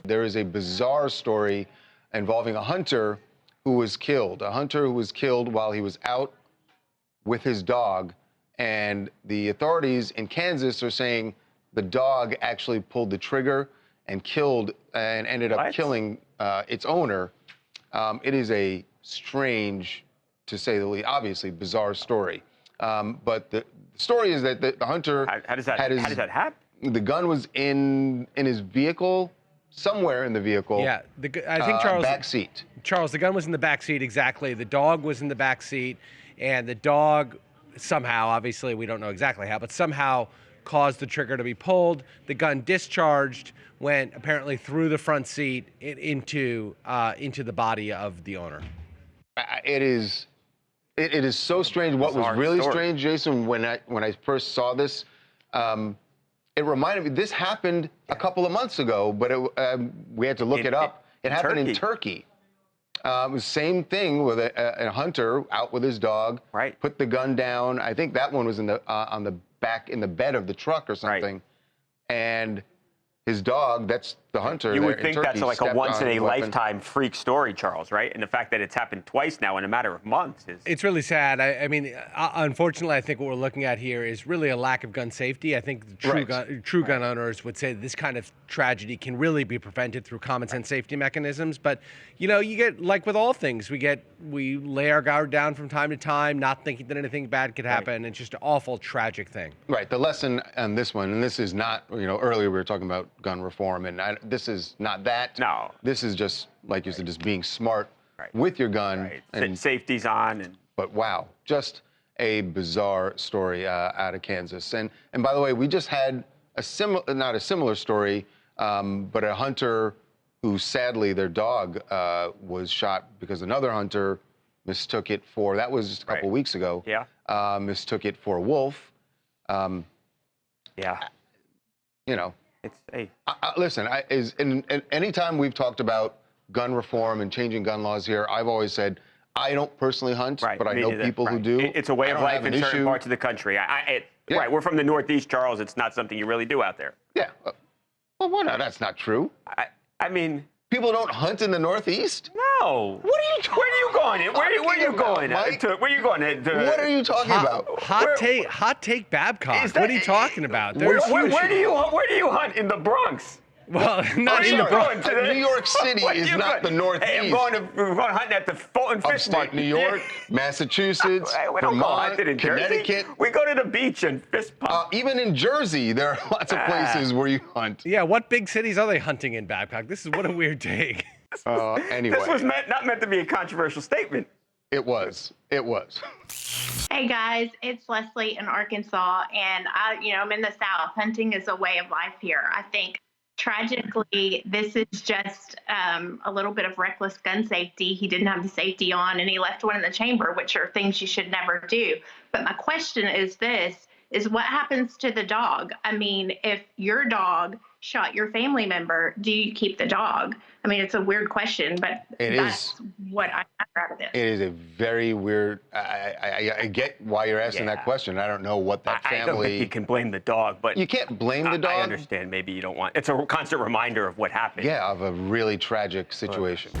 There is a bizarre story involving a hunter who was killed. A hunter who was killed while he was out with his dog. And the authorities in Kansas are saying the dog actually pulled the trigger and killed and ended up killing its owner. It is a strange, to say the least, obviously bizarre story. But the story is that the hunter how does that happen? The gun was in his vehicle, somewhere in the vehicle. Yeah, I think Charles. Back seat. Charles, the gun was in the back seat, exactly. The dog was in the back seat, and the dog somehow, obviously we don't know exactly how, but somehow caused the trigger to be pulled. The gun discharged, went apparently through the front seat into the body of the owner. It is so strange. What was really strange, Jason, when I first saw this, it reminded me, this happened a couple of months ago, but we had to look it up. It happened in Turkey. It was same thing with a hunter out with his dog, put the gun down. I think that one was in on the back in the bed of the truck or something, and his dog, that's the hunter. You would think that's like a once-in-a-lifetime freak story, Charles, right? And the fact that it's happened twice now in a matter of months is... It's really sad. I mean, unfortunately, I think what we're looking at here is really a lack of gun safety. I think the true gun owners would say that this kind of tragedy can really be prevented through common sense safety mechanisms. But, you know, you get, like with all things, we lay our guard down from time to time, not thinking that anything bad could happen. It's just an awful, tragic thing. Right. The lesson on this one, and this is not, you know, earlier we were talking about gun reform, and this is not that. No. This is just, like you said, just being smart with your gun. And safety's on. But wow, just a bizarre story out of Kansas. And by the way, we just had not a similar story, but a hunter who sadly their dog was shot because another hunter mistook it for, that was just a couple weeks ago. Yeah. Mistook it for a wolf. Yeah. You know. It's listen, anytime we've talked about gun reform and changing gun laws here, I've always said, I don't personally hunt, but I know people who do. It's a way of life in certain parts of the country. Right, we're from the Northeast, Charles. It's not something you really do out there. Yeah. Well, why not? That's not true. I mean... People don't hunt in the Northeast? No. What are you talking about? Where are you going? Where are you going? Where are you going? What are you talking about? Hot take Babcock. What are you talking about? Where do you hunt in the Bronx? Well, not in the Bronx. New York City is not the Northeast. Hey, we're going hunting at the Fulton Fish Market. New York, Massachusetts, Vermont, Connecticut. We go to the beach and fish pump. Even in Jersey, there are lots of places where you hunt. Yeah, what big cities are they hunting in, Babcock? This is what a weird take. Anyway. This was not meant to be a controversial statement. It was. It was. Hey guys, it's Leslie in Arkansas, and I'm in the South. Hunting is a way of life here. I think tragically, this is just a little bit of reckless gun safety. He didn't have the safety on, and he left one in the chamber, which are things you should never do. But my question is what happens to the dog? I mean, if your dog shot your family member, do you keep the dog? I mean, it's a weird question, but that's what I got out of this. It is a very weird, I get why you're asking that question. I don't know what that family... I don't think you can blame the dog, but... You can't blame the dog? I understand maybe you don't want... It's a constant reminder of what happened. Yeah, of a really tragic situation.